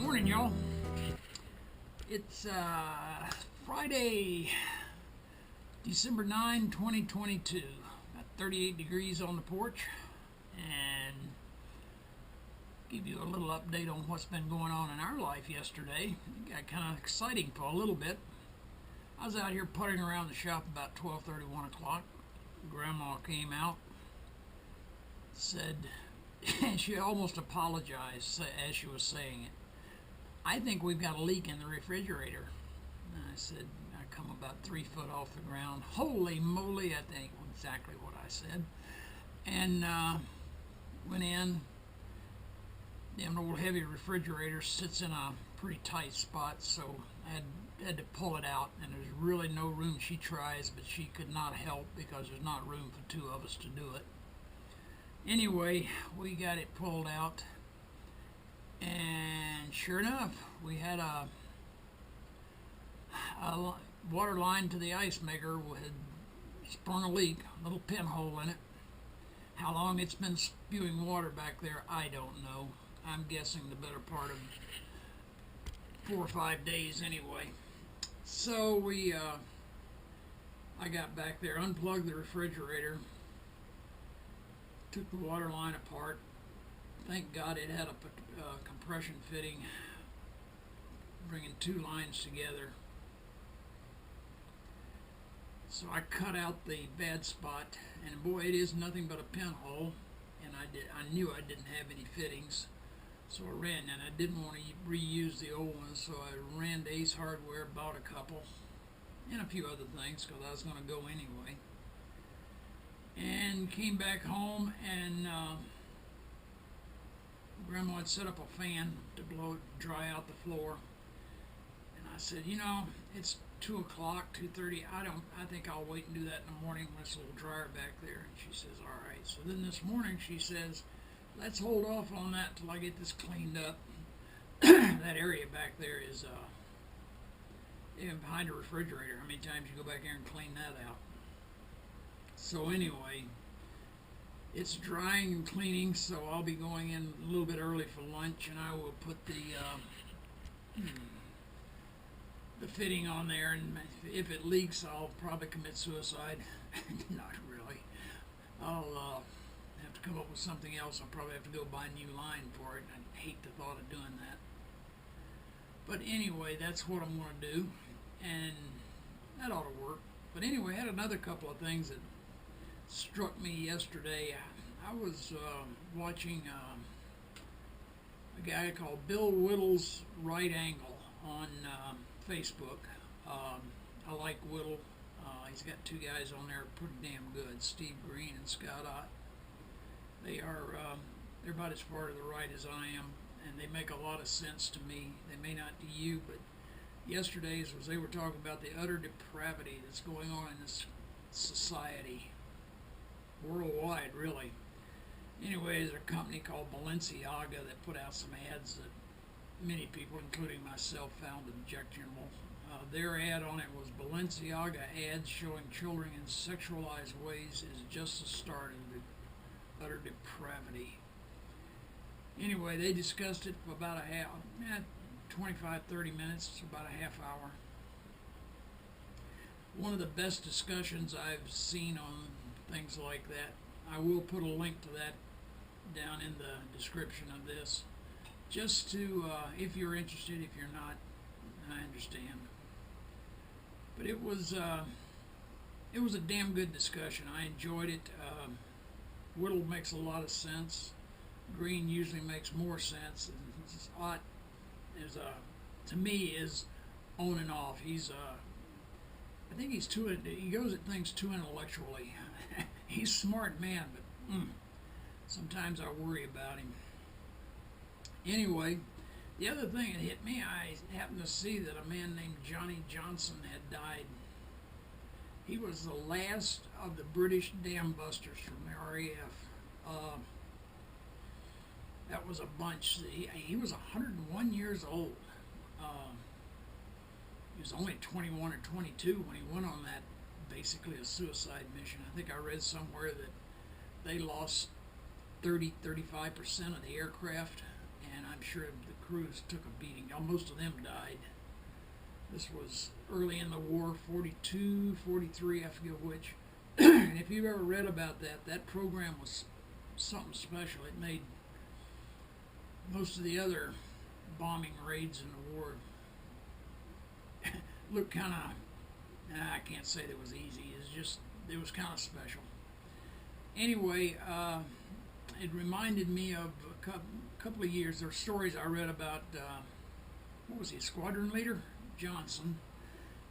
Morning, y'all. It's Friday, December 9, 2022. Got 38 degrees on the porch, and give you a little update on what's been going on in our life yesterday. It got kind of exciting for a little bit. I was out here puttering around the shop about 12:30, 1 o'clock. Grandma came out, said, she almost apologized as she was saying it. I think we've got a leak in the refrigerator. And I said, I come about 3 foot off the ground. Holy moly, I think exactly what I said. And went in. The old heavy refrigerator sits in a pretty tight spot, so I had to pull it out, and there's really no room. She tries, but she could not help because there's not room for two of us to do it. Anyway, we got it pulled out, and sure enough, we had a water line to the ice maker had sprung a leak, a little pinhole in it. How long it's been spewing water back there, I don't know. I'm guessing the better part of 4 or 5 days anyway. So I got back there, unplugged the refrigerator, took the water line apart. Thank God it had a compression fitting, bringing two lines together. So I cut out the bad spot, and boy, it is nothing but a pinhole. And I knew I didn't have any fittings, so I ran, and I didn't want to reuse the old ones, so I ran to Ace Hardware, bought a couple, and a few other things because I was going to go anyway. And came back home, and Grandma had set up a fan to dry out the floor. And I said, it's 2 o'clock, 2:30. I think I'll wait and do that in the morning when it's a little drier back there. And she says, all right. So then this morning she says, let's hold off on that till I get this cleaned up. That area back there is even behind the refrigerator. How many times you go back there and clean that out? So anyway, it's drying and cleaning, so I'll be going in a little bit early for lunch, and I will put the fitting on there, and if it leaks, I'll probably commit suicide. Not really. I'll have to come up with something else. I'll probably have to go buy a new line for it. I hate the thought of doing that. But anyway, that's what I'm going to do, and that ought to work. But anyway, I had another couple of things that struck me yesterday. I was watching a guy called Bill Whittle's Right Angle on Facebook. I like Whittle. He's got two guys on there pretty damn good, Steve Green and Scott Ott. They're about as far to the right as I am, and they make a lot of sense to me. They may not to you, but yesterday's was they were talking about the utter depravity that's going on in this society, worldwide, really. Anyway, there's a company called Balenciaga that put out some ads that many people, including myself, found objectionable. Their ad on it was Balenciaga ads showing children in sexualized ways is just the start of the utter depravity. Anyway, they discussed it for about 25-30 minutes, about a half hour. One of the best discussions I've seen on things like that. I will put a link to that down in the description of this, just to, if you're interested. If you're not, I understand. But it was a damn good discussion. I enjoyed it. Whittle makes a lot of sense. Green usually makes more sense. And Ott is to me is on and off. I think he goes at things too intellectually. He's a smart man, but sometimes I worry about him. Anyway, the other thing that hit me, I happened to see that a man named Johnny Johnson had died. He was the last of the British dam busters from the RAF. That was a bunch. He was 101 years old. He was only 21 or 22 when he went on that, basically a suicide mission. I think I read somewhere that they lost 30-35% of the aircraft, and I'm sure the crews took a beating. Most of them died. This was early in the war, 42, 43, I forget which. And if you've ever read about that, that program was something special. It made most of the other bombing raids in the war look kind of, I can't say that it was easy. It's just, it was kind of special. Anyway, it reminded me of a couple of years. There were stories I read about, what was he, squadron leader? Johnson.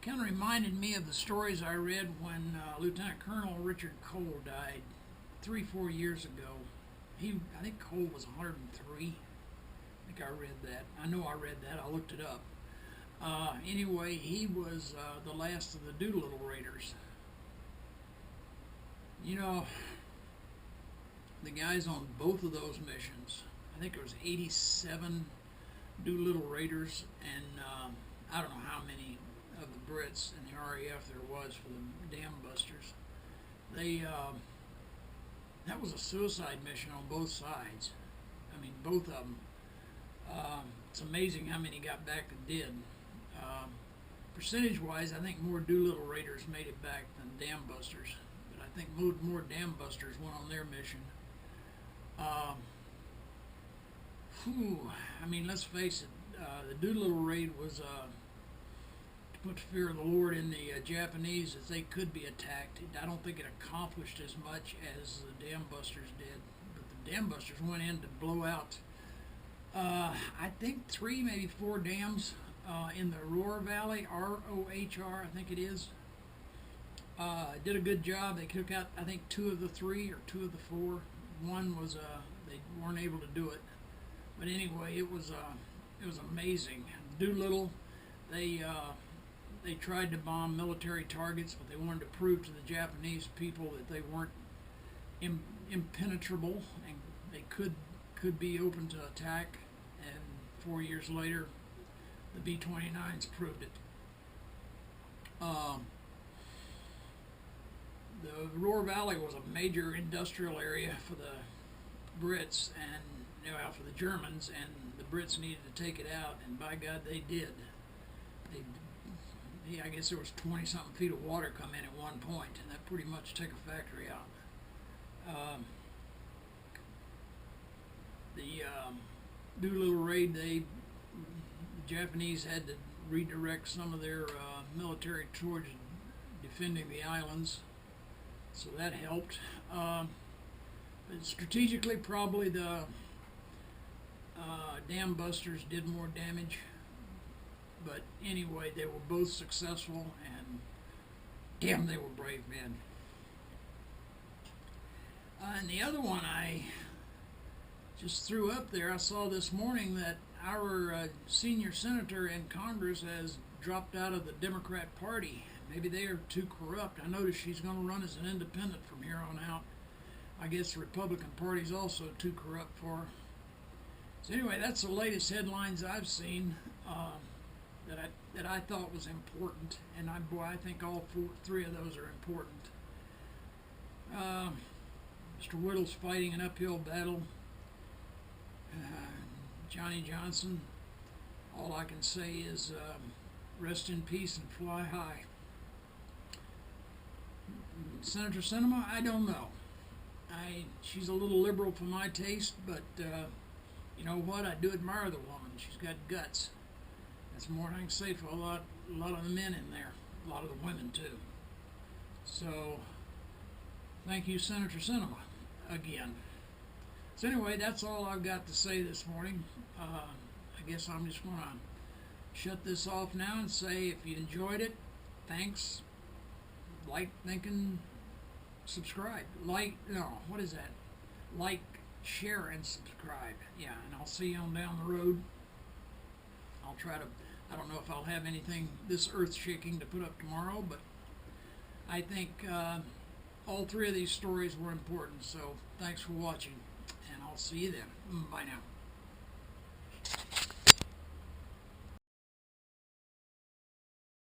Kind of reminded me of the stories I read when Lieutenant Colonel Richard Cole died 3-4 years ago. I think Cole was 103. I think I read that. I know I read that. I looked it up. Anyway, he was the last of the Doolittle Raiders. You know, the guys on both of those missions, I think it was 87 Doolittle Raiders, and I don't know how many of the Brits and the RAF there was for the Dam Busters. That was a suicide mission on both sides. I mean, both of them. It's amazing how many got back that did. Percentage-wise, I think more Doolittle Raiders made it back than Dam Busters. But I think more Dam Busters went on their mission. I mean, let's face it, the Doolittle raid was to put the fear of the Lord in the Japanese as they could be attacked. I don't think it accomplished as much as the Dam Busters did. But the Dam Busters went in to blow out, I think 3, maybe 4 dams in the Rohr Valley, R-O-H-R, I think it is. Did a good job. They took out, I think, 2 of the 3 or 2 of the 4. One was they weren't able to do it. But anyway, it was amazing. Doolittle, they tried to bomb military targets, but they wanted to prove to the Japanese people that they weren't impenetrable and they could be open to attack. And 4 years later, the B-29s proved it. The Rohr Valley was a major industrial area for the Brits and for the Germans, and the Brits needed to take it out, and by God, they did. I guess there was 20-something feet of water come in at one point, and that pretty much took a factory out. The Doolittle raid, the Japanese had to redirect some of their military towards defending the islands, so that helped. But strategically, probably the Dam Busters did more damage. But anyway, they were both successful, and damn, they were brave men. And the other one I just threw up there, I saw this morning that our senior senator in Congress has dropped out of the Democrat Party. Maybe they are too corrupt. I noticed she's going to run as an independent from here on out. I guess the Republican Party's also too corrupt for her. So anyway, that's the latest headlines I've seen that I thought was important, and I think all 3 of those are important. Mr. Whittle's fighting an uphill battle. Johnny Johnson, all I can say is rest in peace and fly high. Senator Sinema, I don't know. She's a little liberal for my taste, but you know what? I do admire the woman. She's got guts. That's more than I can say for a lot of the men in there, a lot of the women too. So, thank you, Senator Sinema, again. So anyway, that's all I've got to say this morning. I guess I'm just going to shut this off now and say if you enjoyed it, thanks. Like, think, and subscribe. Like, share, and subscribe. Yeah, and I'll see you on down the road. I'll try to, I don't know if I'll have anything this earth-shaking to put up tomorrow, but I think all 3 of these stories were important. So thanks for watching, and I'll see you then. Bye now.